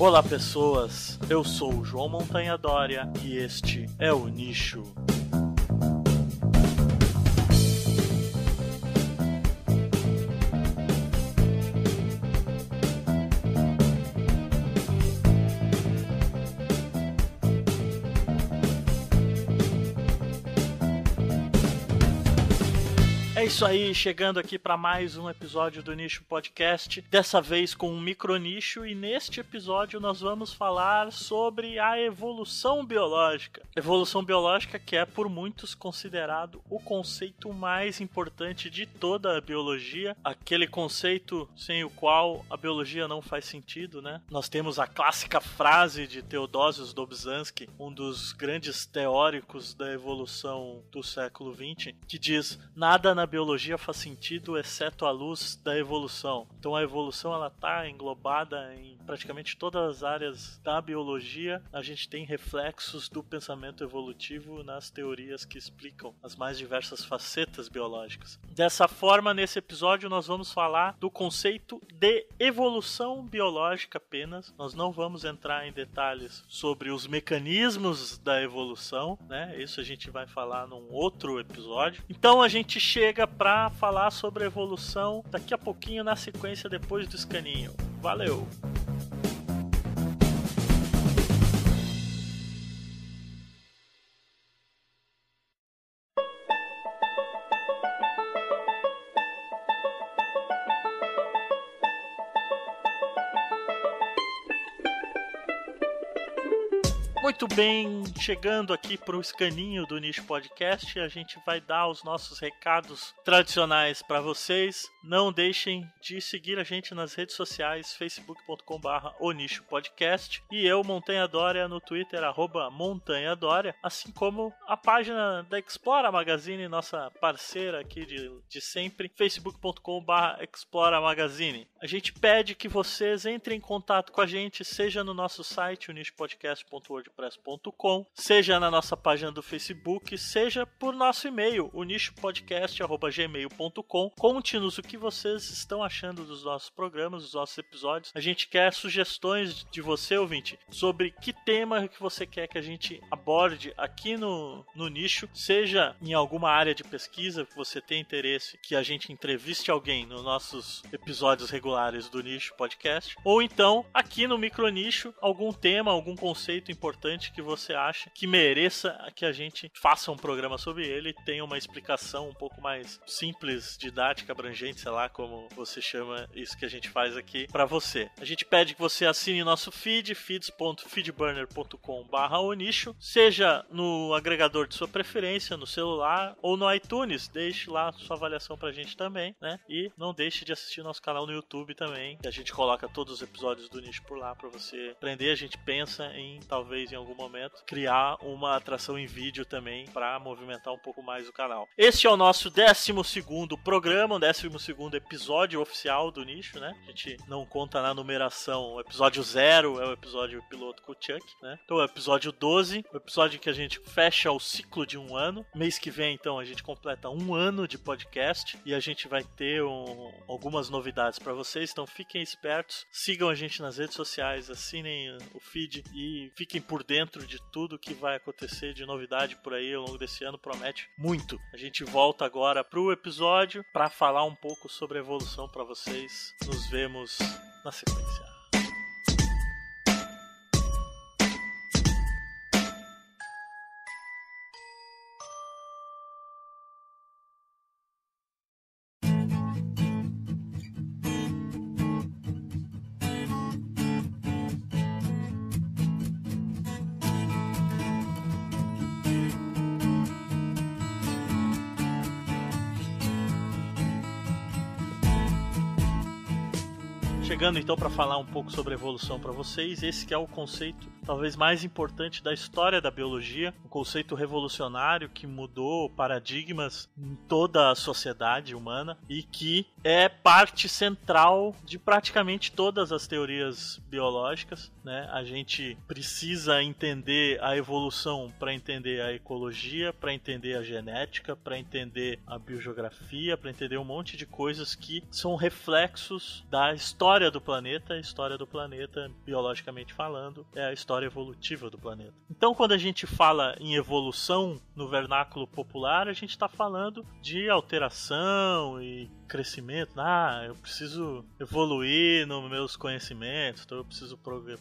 Olá pessoas, eu sou o João Montanha Dória e este é o Nicho. É isso aí, chegando aqui para mais um episódio do Nicho Podcast, dessa vez com um micronicho, e neste episódio nós vamos falar sobre a evolução biológica. Evolução biológica que é por muitos considerado o conceito mais importante de toda a biologia, aquele conceito sem o qual a biologia não faz sentido, né? Nós temos a clássica frase de Theodosius Dobzhansky, um dos grandes teóricos da evolução do século XX, que diz: nada na biologia faz sentido exceto a luz da evolução. Então a evolução ela está englobada em praticamente todas as áreas da biologia. A gente tem reflexos do pensamento evolutivo nas teorias que explicam as mais diversas facetas biológicas. Dessa forma, nesse episódio nós vamos falar do conceito de evolução biológica apenas. Nós não vamos entrar em detalhes sobre os mecanismos da evolução, né? Isso a gente vai falar num outro episódio. Então a gente chega para falar sobre a evolução daqui a pouquinho na sequência depois do escaninho. Valeu! Muito bem, chegando aqui para o escaninho do Nicho Podcast, a gente vai dar os nossos recados tradicionais para vocês. Não deixem de seguir a gente nas redes sociais, facebook.com/onichopodcast, e eu, Montanha Dória, no Twitter, @Montanha Dória, assim como a página da Explora Magazine, nossa parceira aqui de sempre, facebook.com/Explora Magazine. A gente pede que vocês entrem em contato com a gente, seja no nosso site, onichopodcast.wordpress.com, seja na nossa página do Facebook, seja por nosso e-mail, onichopodcast@gmail.com. Conte-nos o que vocês estão achando dos nossos programas, dos nossos episódios. A gente quer sugestões de você, ouvinte, sobre que tema que você quer que a gente aborde aqui no Nicho, seja em alguma área de pesquisa que você tem interesse que a gente entreviste alguém nos nossos episódios regulares do Nicho Podcast, ou então aqui no Micronicho, algum tema, algum conceito importante que você acha que mereça que a gente faça um programa sobre ele e tenha uma explicação um pouco mais simples, didática, abrangente, sei lá como você chama isso que a gente faz aqui pra você. A gente pede que você assine nosso feed, feeds.feedburner.com/onicho, seja no agregador de sua preferência, no celular ou no iTunes. Deixe lá sua avaliação pra gente também, né? E não deixe de assistir nosso canal no YouTube também, que a gente coloca todos os episódios do Nicho por lá pra você aprender. A gente pensa em, talvez em algum momento, criar uma atração em vídeo também pra movimentar um pouco mais o canal. Este é o nosso 12º programa, o 12º episódio oficial do Nicho, né? A gente não conta na numeração. O episódio 0 é o episódio piloto com o Chuck, né? Então o episódio 12, o episódio que a gente fecha o ciclo de um ano. Mês que vem, então, a gente completa um ano de podcast e a gente vai ter algumas novidades pra vocês, então fiquem espertos, sigam a gente nas redes sociais, assinem o feed e fiquem por dentro de tudo que vai acontecer de novidade por aí ao longo desse ano. Promete muito. A gente volta agora pro episódio para falar um pouco sobre a evolução para vocês. Nos vemos na sequência. Chegando então para falar um pouco sobre evolução para vocês, esse que é o conceito talvez mais importante da história da biologia, um conceito revolucionário que mudou paradigmas em toda a sociedade humana e que é parte central de praticamente todas as teorias biológicas, né? A gente precisa entender a evolução para entender a ecologia, para entender a genética, para entender a biogeografia, para entender um monte de coisas que são reflexos da história do planeta. A história do planeta, biologicamente falando, é a história evolutiva do planeta. Então, quando a gente fala em evolução no vernáculo popular, a gente está falando de alteração e crescimento. Eu preciso evoluir nos meus conhecimentos, então eu preciso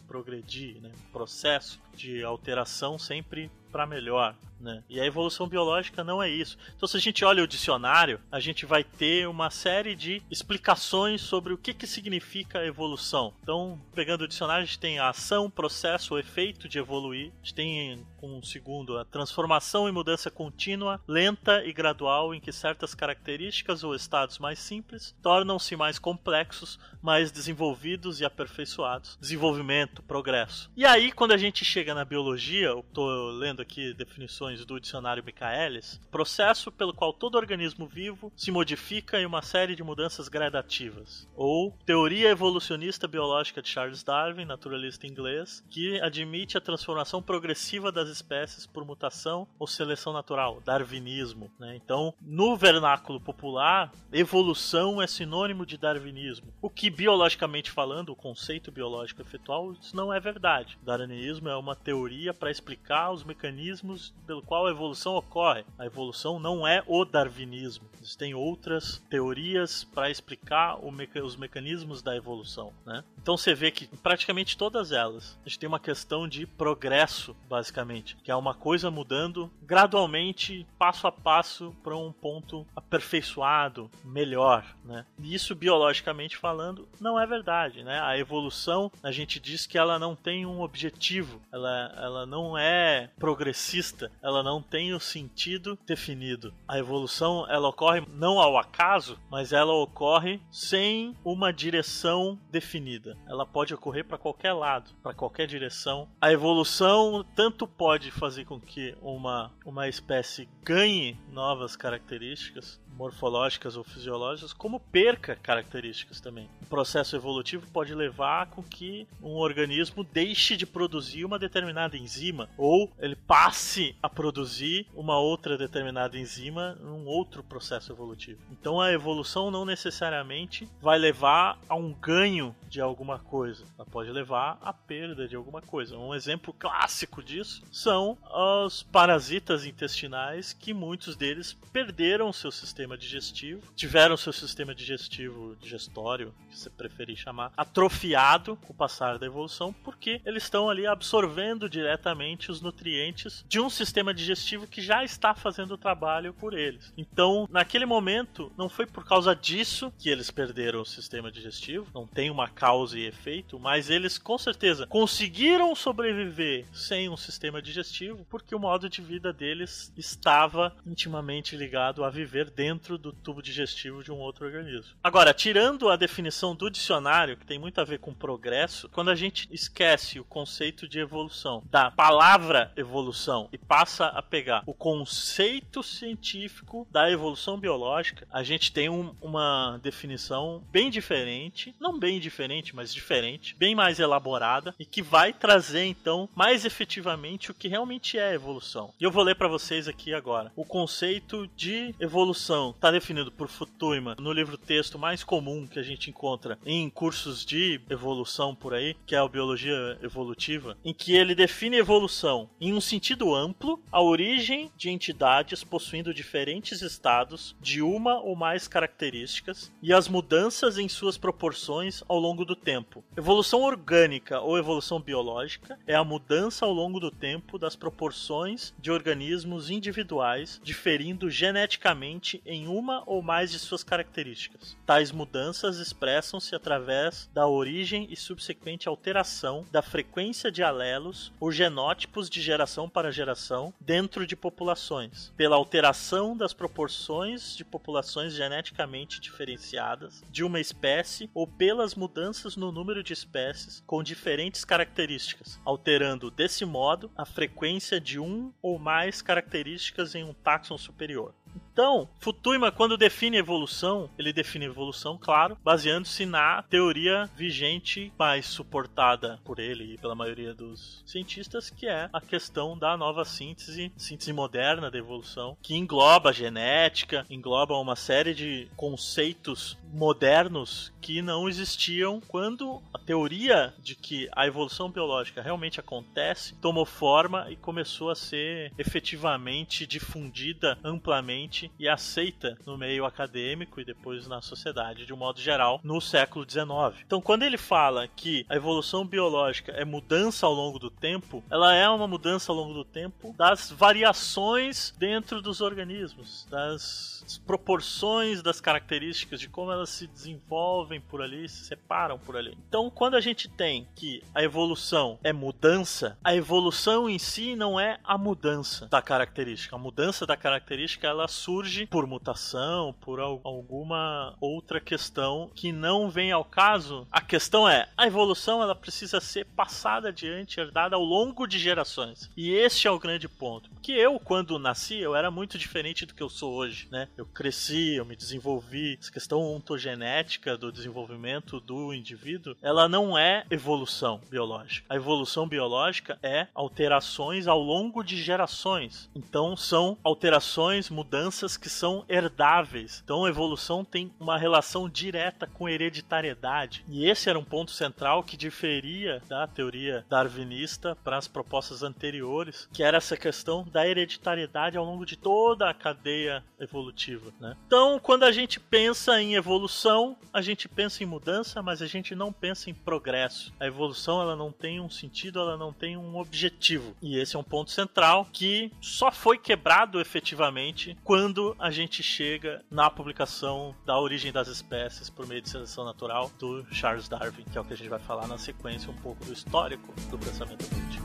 progredir, né? Processo de alteração sempre para melhor, né? E a evolução biológica não é isso. Então, se a gente olha o dicionário, a gente vai ter uma série de explicações sobre o que significa evolução. Então, pegando o dicionário, a gente tem a ação, processo, o efeito de evoluir. A gente tem, como segundo, a transformação e mudança contínua, lenta e gradual, em que certas características ou estados mais simples tornam-se mais complexos, mais desenvolvidos e aperfeiçoados. Desenvolvimento, progresso. E aí, quando a gente chega na biologia, eu estou lendo aqui definições do dicionário Michaelis, processo pelo qual todo organismo vivo se modifica em uma série de mudanças gradativas. Ou teoria evolucionista biológica de Charles Darwin, naturalista inglês, que admite a transformação progressiva das espécies por mutação ou seleção natural, darwinismo, né? Então, no vernáculo popular, evolução é sinônimo de darwinismo. O que, biologicamente falando, o conceito biológico efetual, isso não é verdade. Darwinismo é uma teoria para explicar os mecanismos pelo qual a evolução ocorre. A evolução não é o darwinismo. Existem outras teorias para explicar os mecanismos da evolução, né? Então você vê que em praticamente todas elas a gente tem uma questão de progresso, basicamente, que é uma coisa mudando gradualmente, passo a passo, para um ponto aperfeiçoado, melhor, né? E isso, biologicamente falando, não é verdade, né? A evolução, a gente diz que ela não tem um objetivo, ela não é progressista, ela não tem o sentido definido. A evolução, ela ocorre não ao acaso, mas ela ocorre sem uma direção definida. Ela pode ocorrer para qualquer lado, para qualquer direção. A evolução tanto pode fazer com que uma espécie ganhe novas características morfológicas ou fisiológicas, como perca características também. O processo evolutivo pode levar com que um organismo deixe de produzir uma determinada enzima, ou ele passe a produzir uma outra determinada enzima num outro processo evolutivo. Então a evolução não necessariamente vai levar a um ganho de alguma coisa, ela pode levar à perda de alguma coisa. Um exemplo clássico disso são os parasitas intestinais, que muitos deles perderam seu sistema digestivo, tiveram seu sistema digestivo, digestório, que você preferir chamar, atrofiado com o passar da evolução, porque eles estão ali absorvendo diretamente os nutrientes de um sistema digestivo que já está fazendo o trabalho por eles. Então, naquele momento, não foi por causa disso que eles perderam o sistema digestivo, não tem uma causa e efeito, mas eles com certeza conseguiram sobreviver sem um sistema digestivo, porque o modo de vida deles estava intimamente ligado a viver dentro do tubo digestivo de um outro organismo. Agora, tirando a definição do dicionário, que tem muito a ver com progresso, quando a gente esquece o conceito de evolução, da palavra evolução, e passa a pegar o conceito científico da evolução biológica, a gente tem uma definição bem diferente, não bem diferente, mas diferente, bem mais elaborada, e que vai trazer, então, mais efetivamente o que realmente é evolução. E eu vou ler para vocês aqui agora. O conceito de evolução está definido por Futuyma no livro-texto mais comum que a gente encontra em cursos de evolução por aí, que é a biologia evolutiva, em que ele define evolução em um sentido amplo, a origem de entidades possuindo diferentes estados de uma ou mais características e as mudanças em suas proporções ao longo do tempo. Evolução orgânica ou evolução biológica é a mudança ao longo do tempo das proporções de organismos individuais, diferindo geneticamente em uma ou mais de suas características. Tais mudanças expressam-se através da origem e subsequente alteração da frequência de alelos ou genótipos de geração para geração dentro de populações, pela alteração das proporções de populações geneticamente diferenciadas de uma espécie ou pelas mudanças no número de espécies com diferentes características, alterando desse modo a frequência de um ou mais características em um táxon superior. Então, Futuyma, quando define evolução, ele define evolução, claro, baseando-se na teoria vigente, mais suportada por ele e pela maioria dos cientistas, que é a questão da nova síntese moderna da evolução, que engloba a genética, engloba uma série de conceitos modernos que não existiam quando a teoria de que a evolução biológica realmente acontece tomou forma e começou a ser efetivamente difundida amplamente e aceita no meio acadêmico e depois na sociedade de um modo geral no século XIX. Então, quando ele fala que a evolução biológica é mudança ao longo do tempo, ela é uma mudança ao longo do tempo das variações dentro dos organismos, das proporções das características, de como elas se desenvolvem por ali, se separam por ali. Então, quando a gente tem que a evolução é mudança, a evolução em si não é a mudança da característica. A mudança da característica, ela surge por mutação, por alguma outra questão que não vem ao caso. A questão é, a evolução ela precisa ser passada adiante, herdada ao longo de gerações. E esse é o grande ponto. Porque eu, quando nasci, eu era muito diferente do que eu sou hoje, né? Eu cresci, eu me desenvolvi. Essa questão ontogenética do desenvolvimento do indivíduo, ela não é evolução biológica. A evolução biológica é alterações ao longo de gerações. Então, são alterações, mudanças que são herdáveis. Então, a evolução tem uma relação direta com hereditariedade. E esse era um ponto central que diferia da teoria darwinista para as propostas anteriores, que era essa questão da hereditariedade ao longo de toda a cadeia evolutiva, né? Então, quando a gente pensa em evolução, a gente pensa em mudança, mas a gente não pensa em progresso. A evolução, ela não tem um sentido, ela não tem um objetivo. E esse é um ponto central que só foi quebrado efetivamente quando a gente chega na publicação da Origem das Espécies por meio de seleção natural do Charles Darwin, que é o que a gente vai falar na sequência um pouco do histórico do pensamento evolutivo.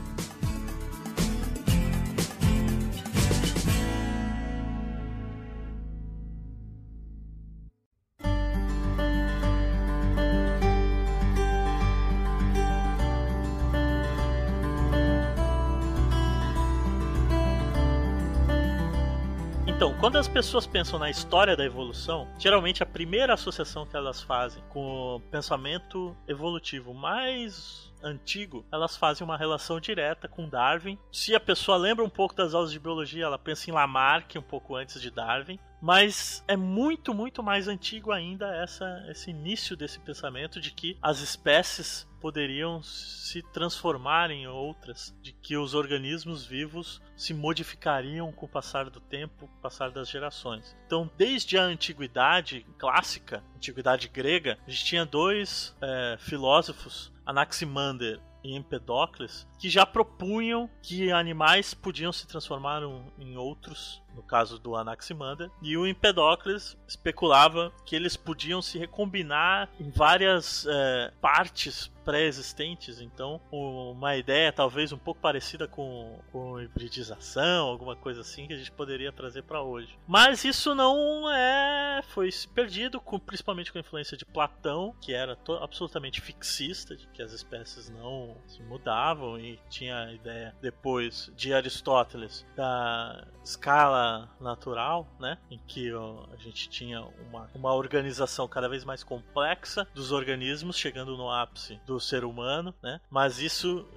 Então, quando as pessoas pensam na história da evolução, geralmente a primeira associação que elas fazem com o pensamento evolutivo mais antigo, elas fazem uma relação direta com Darwin. Se a pessoa lembra um pouco das aulas de biologia, ela pensa em Lamarck um pouco antes de Darwin. Mas é muito, muito mais antigo ainda esse início desse pensamento de que as espécies poderiam se transformar em outras, de que os organismos vivos se modificariam com o passar do tempo, com o passar das gerações. Então, desde a antiguidade clássica, antiguidade grega, a gente tinha dois filósofos, Anaximander e Empedocles, que já propunham que animais podiam se transformar em outros, no caso do Anaximander, e o Empedocles especulava que eles podiam se recombinar em várias partes pré-existentes. Então, uma ideia talvez um pouco parecida com hibridização, alguma coisa assim que a gente poderia trazer para hoje. Mas isso não foi perdido, principalmente com a influência de Platão, que era absolutamente fixista, de que as espécies não se mudavam, e tinha a ideia depois de Aristóteles da escala natural, né, em que a gente tinha uma organização cada vez mais complexa dos organismos, chegando no ápice do ser humano, né, mas isso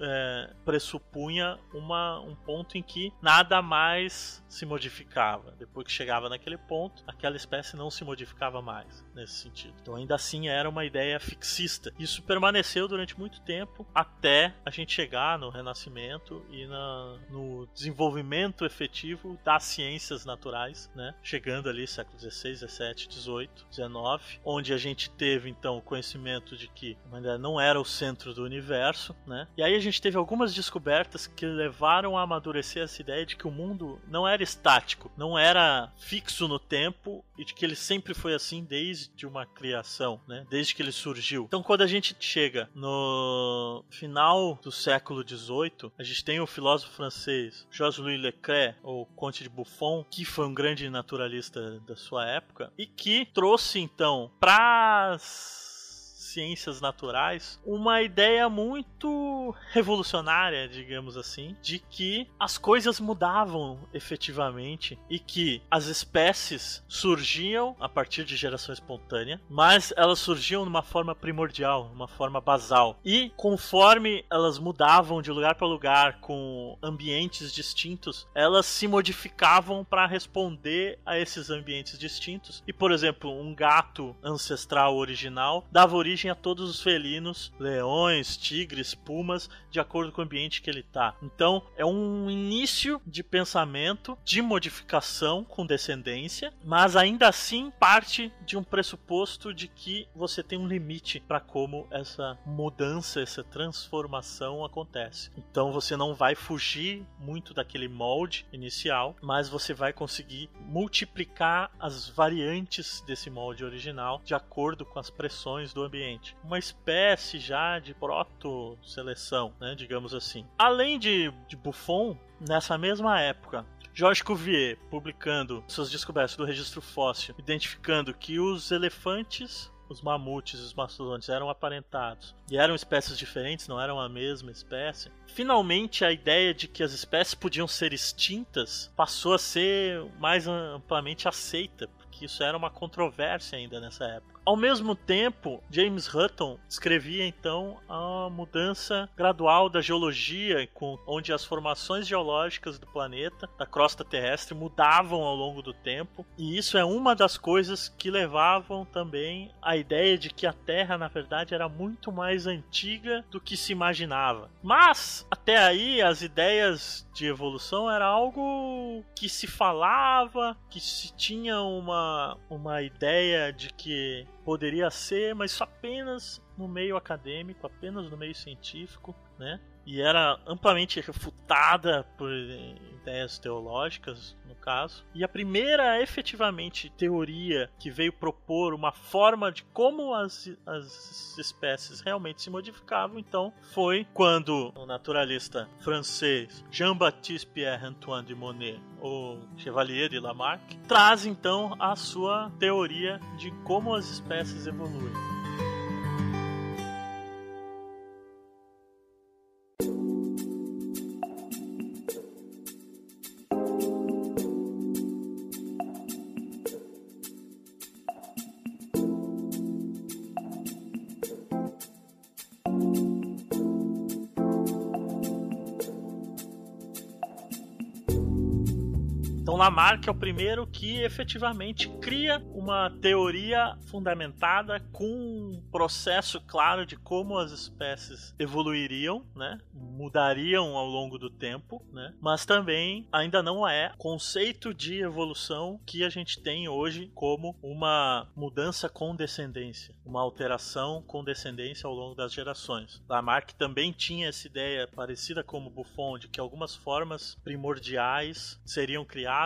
pressupunha um ponto em que nada mais se modificava. Depois que chegava naquele ponto, aquela espécie não se modificava mais, nesse sentido. Então, ainda assim, era uma ideia fixista. Isso permaneceu durante muito tempo, até a gente chegar no Renascimento e no desenvolvimento efetivo da ciência ciências naturais, né? Chegando ali século XVI, XVII, XVIII, XIX, onde a gente teve então o conhecimento de que a humanidade não era o centro do universo, né? E aí a gente teve algumas descobertas que levaram a amadurecer essa ideia de que o mundo não era estático, não era fixo no tempo e de que ele sempre foi assim desde uma criação, né? Desde que ele surgiu. Então quando a gente chega no final do século XVIII, a gente tem o filósofo francês Georges-Louis Leclerc, ou Conde de Buffon, que foi um grande naturalista da sua época e que trouxe então para ciências naturais uma ideia muito revolucionária, digamos assim, de que as coisas mudavam efetivamente e que as espécies surgiam a partir de geração espontânea, mas elas surgiam numa forma primordial, numa forma basal. E conforme elas mudavam de lugar para lugar com ambientes distintos, elas se modificavam para responder a esses ambientes distintos. E, por exemplo, um gato ancestral original dava origem a todos os felinos, leões, tigres, pumas, de acordo com o ambiente que ele está. Então, é um início de pensamento, de modificação com descendência, mas ainda assim parte de um pressuposto de que você tem um limite para como essa mudança, essa transformação acontece. Então, você não vai fugir muito daquele molde inicial, mas você vai conseguir multiplicar as variantes desse molde original de acordo com as pressões do ambiente. Uma espécie já de proto-seleção, né, digamos assim. Além de Buffon, nessa mesma época, Georges Cuvier, publicando suas descobertas do registro fóssil, identificando que os elefantes, os mamutes e os mastodontes eram aparentados e eram espécies diferentes, não eram a mesma espécie. Finalmente, a ideia de que as espécies podiam ser extintas passou a ser mais amplamente aceita, porque isso era uma controvérsia ainda nessa época. Ao mesmo tempo, James Hutton descrevia então a mudança gradual da geologia, onde as formações geológicas do planeta, da crosta terrestre, mudavam ao longo do tempo, e isso é uma das coisas que levavam também à ideia de que a Terra, na verdade, era muito mais antiga do que se imaginava. Mas, até aí, as ideias de evolução era algo que se falava, que se tinha uma ideia de que poderia ser, mas só apenas no meio acadêmico, apenas no meio científico, né? E era amplamente refutada por ideias teológicas, no caso. E a primeira, efetivamente, teoria que veio propor uma forma de como as espécies realmente se modificavam, então, foi quando o naturalista francês Jean-Baptiste Pierre-Antoine de Monet, o Chevalier de Lamarck, traz, então, a sua teoria de como as espécies evoluem. Então Lamarck é o primeiro que efetivamente cria uma teoria fundamentada com um processo claro de como as espécies evoluiriam, né? Mudariam ao longo do tempo, né? Mas também ainda não é conceito de evolução que a gente tem hoje como uma mudança com descendência, uma alteração com descendência ao longo das gerações. Lamarck também tinha essa ideia parecida como Buffon, de que algumas formas primordiais seriam criadas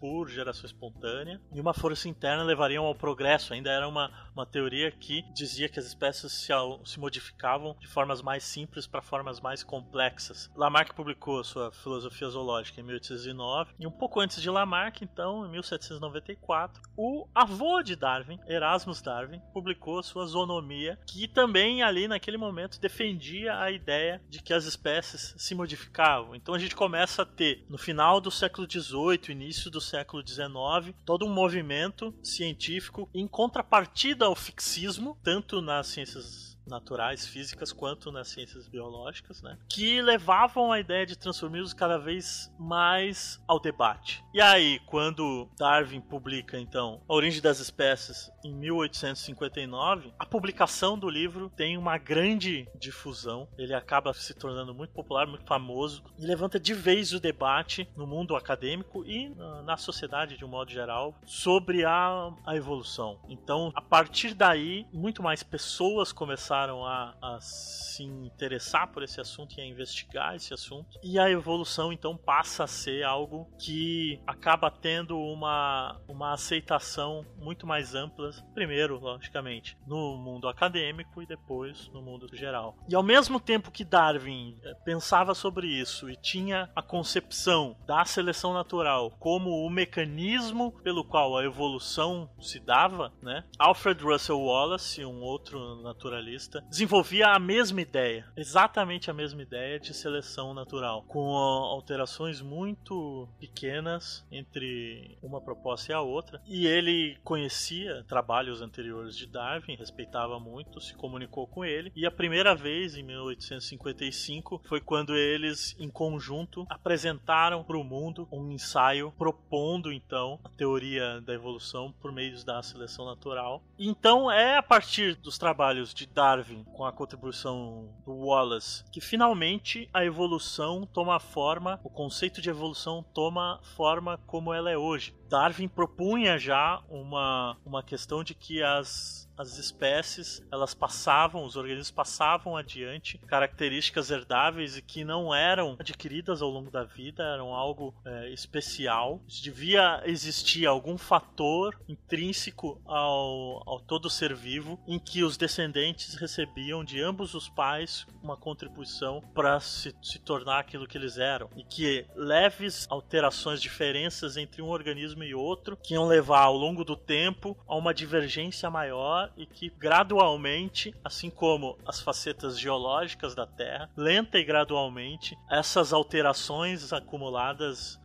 por geração espontânea e uma força interna levariam ao progresso. Ainda era uma teoria que dizia que as espécies se modificavam de formas mais simples para formas mais complexas. Lamarck publicou sua Filosofia Zoológica em 1809 e um pouco antes de Lamarck, então, em 1794, o avô de Darwin, Erasmus Darwin, publicou sua Zoonomia, que também ali naquele momento defendia a ideia de que as espécies se modificavam. Então a gente começa a ter, no final do século XVIII, início do século XIX, todo um movimento científico em contrapartida ao fixismo, tanto nas ciências naturais, físicas, quanto nas ciências biológicas, né? Que levavam a ideia de transformismo cada vez mais ao debate. E aí, quando Darwin publica, então, A Origem das Espécies, em 1859, a publicação do livro tem uma grande difusão. Ele acaba se tornando muito popular, muito famoso, e levanta de vez o debate no mundo acadêmico e na sociedade de um modo geral sobre a evolução. Então, a partir daí, muito mais pessoas começaram a se interessar por esse assunto e a investigar esse assunto, e a evolução então passa a ser algo que acaba tendo uma aceitação muito mais ampla, primeiro, logicamente, no mundo acadêmico e depois no mundo geral. E ao mesmo tempo que Darwin pensava sobre isso e tinha a concepção da seleção natural como o mecanismo pelo qual a evolução se dava, né? Alfred Russel Wallace, um outro naturalista, desenvolvia a mesma ideia, exatamente a mesma ideia de seleção natural, com alterações muito pequenas entre uma proposta e a outra. E ele conhecia trabalhos anteriores de Darwin, respeitava muito, se comunicou com ele, e a primeira vez, em 1855, foi quando eles, em conjunto, apresentaram para o mundo um ensaio propondo, então, a teoria da evolução por meio da seleção natural. Então, é a partir dos trabalhos de Darwin, com a contribuição do Wallace, que finalmente a evolução toma forma, o conceito de evolução toma forma como ela é hoje. Darwin propunha já uma questão de que as espécies, elas passavam, os organismos passavam adiante características herdáveis e que não eram adquiridas ao longo da vida, eram algo especial. Devia existir algum fator intrínseco ao todo ser vivo em que os descendentes recebiam de ambos os pais uma contribuição para se tornar aquilo que eles eram, e que leves alterações, diferenças entre um organismo e outro, que iam levar ao longo do tempo a uma divergência maior, e que gradualmente, assim como as facetas geológicas da Terra, lenta e gradualmente, essas alterações acumuladas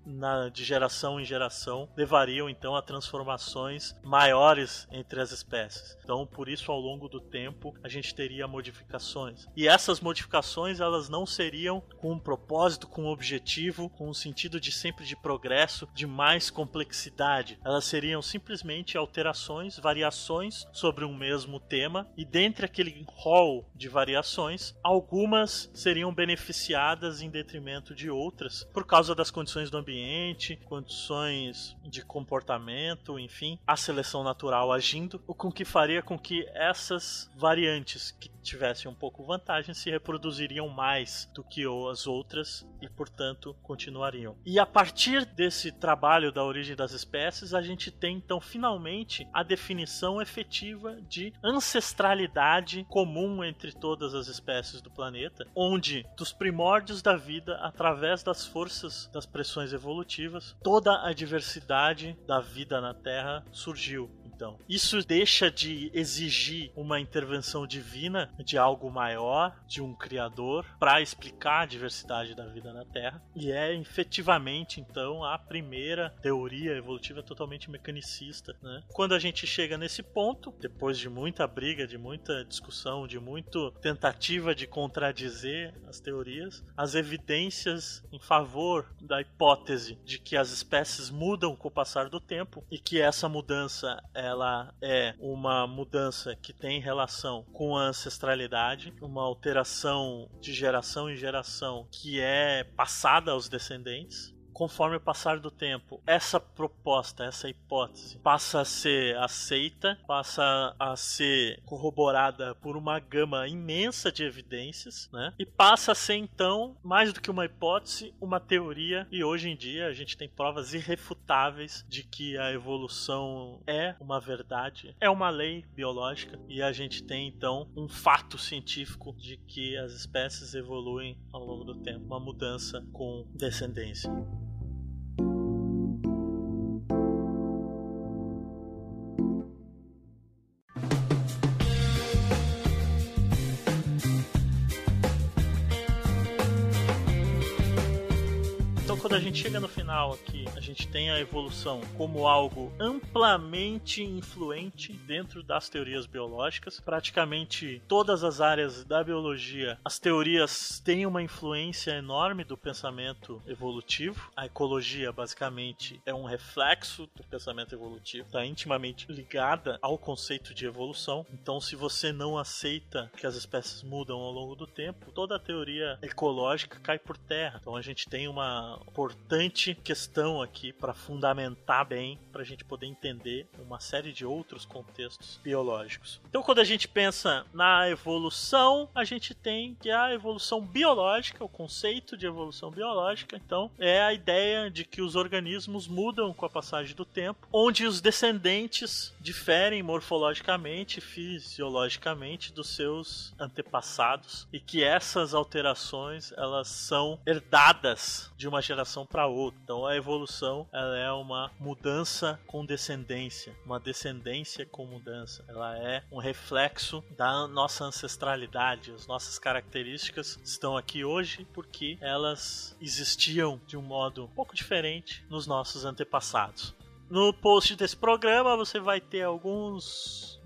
de geração em geração levariam então a transformações maiores entre as espécies. Então, por isso, ao longo do tempo, a gente teria modificações. E essas modificações, elas não seriam com um propósito, com um objetivo, com um sentido de sempre de progresso, de mais complexidade. Elas seriam simplesmente alterações, variações sobre um mesmo tema, e dentre aquele rol de variações, algumas seriam beneficiadas em detrimento de outras, por causa das condições do ambiente, condições de comportamento, enfim, a seleção natural agindo, o que faria com que essas variantes que tivessem um pouco vantagem se reproduziriam mais do que as outras e, portanto, continuariam. E a partir desse trabalho da origem das espécies, a gente tem então finalmente a definição efetiva de ancestralidade comum entre todas as espécies do planeta, onde dos primórdios da vida, através das forças das pressões evolutivas, toda a diversidade da vida na Terra surgiu. Então, isso deixa de exigir uma intervenção divina, de algo maior, de um criador, para explicar a diversidade da vida na Terra, e é efetivamente então a primeira teoria evolutiva totalmente mecanicista, né? Quando a gente chega nesse ponto, depois de muita briga, de muita discussão, de muita tentativa de contradizer as teorias, as evidências em favor da hipótese de que as espécies mudam com o passar do tempo, e que essa mudança ela é uma mudança que tem relação com a ancestralidade, uma alteração de geração em geração que é passada aos descendentes. Conforme o passar do tempo, essa proposta, essa hipótese passa a ser aceita, passa a ser corroborada por uma gama imensa de evidências, né? E passa a ser então, mais do que uma hipótese, uma teoria. E hoje em dia a gente tem provas irrefutáveis de que a evolução é uma verdade, é uma lei biológica, e a gente tem então um fato científico de que as espécies evoluem ao longo do tempo, uma mudança com descendência. Então, quando a gente chega no final aqui, a gente tem a evolução como algo amplamente influente dentro das teorias biológicas. Praticamente todas as áreas da biologia, as teorias têm uma influência enorme do pensamento evolutivo. A ecologia, basicamente, é um reflexo do pensamento evolutivo, está intimamente ligada ao conceito de evolução. Então, se você não aceita que as espécies mudam ao longo do tempo, toda a teoria ecológica cai por terra. Então, a gente tem uma importante questão aqui para fundamentar bem, para a gente poder entender uma série de outros contextos biológicos. Então, quando a gente pensa na evolução, a gente tem que a evolução biológica, o conceito de evolução biológica, então, é a ideia de que os organismos mudam com a passagem do tempo, onde os descendentes diferem morfologicamente, fisiologicamente dos seus antepassados, e que essas alterações elas são herdadas de uma geração para outra. Então a evolução ela é uma mudança com descendência, uma descendência com mudança. Ela é um reflexo da nossa ancestralidade. As nossas características estão aqui hoje porque elas existiam de um modo um pouco diferente nos nossos antepassados. No post desse programa você vai ter algumas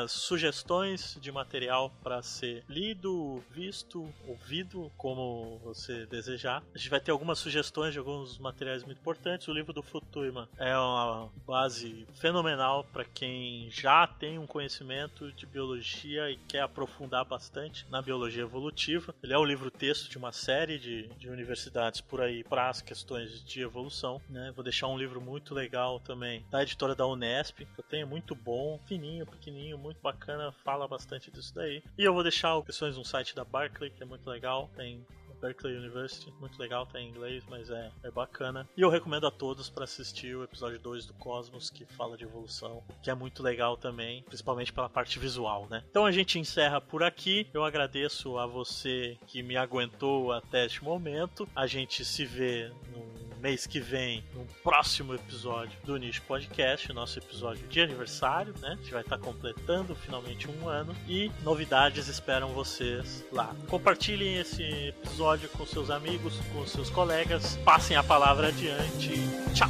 sugestões de material para ser lido, visto, ouvido, como você desejar. A gente vai ter algumas sugestões de alguns materiais muito importantes. O livro do Futuima é uma base fenomenal para quem já tem um conhecimento de biologia e quer aprofundar bastante na biologia evolutiva. Ele é o livro-texto de uma série de universidades por aí para as questões de evolução, né? Vou deixar um livro muito legal também da editora da Unesp, que eu tenho, muito bom, fininho, pequenininho, muito bacana, fala bastante disso daí. E eu vou deixar questões no site da Berkeley, que é muito legal, tem Berkeley University, muito legal, tá em inglês, mas é bacana. E eu recomendo a todos para assistir o episódio 2 do Cosmos, que fala de evolução, que é muito legal também, principalmente pela parte visual, né? Então a gente encerra por aqui. Eu agradeço a você que me aguentou até este momento. A gente se vê no mês que vem, no próximo episódio do Nicho Podcast, nosso episódio de aniversário, né? A gente vai estar completando finalmente 1 ano e novidades esperam vocês lá. Compartilhem esse episódio com seus amigos, com seus colegas, passem a palavra adiante. Tchau!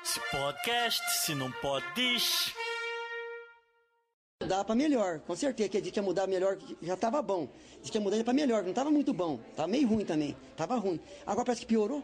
Esse podcast, se não pode, diz... Dá pra melhor, com certeza. Que ia mudar melhor, já tava bom. Diz que ia mudar pra melhor, não tava muito bom. Tava meio ruim também, tava ruim. Agora parece que piorou.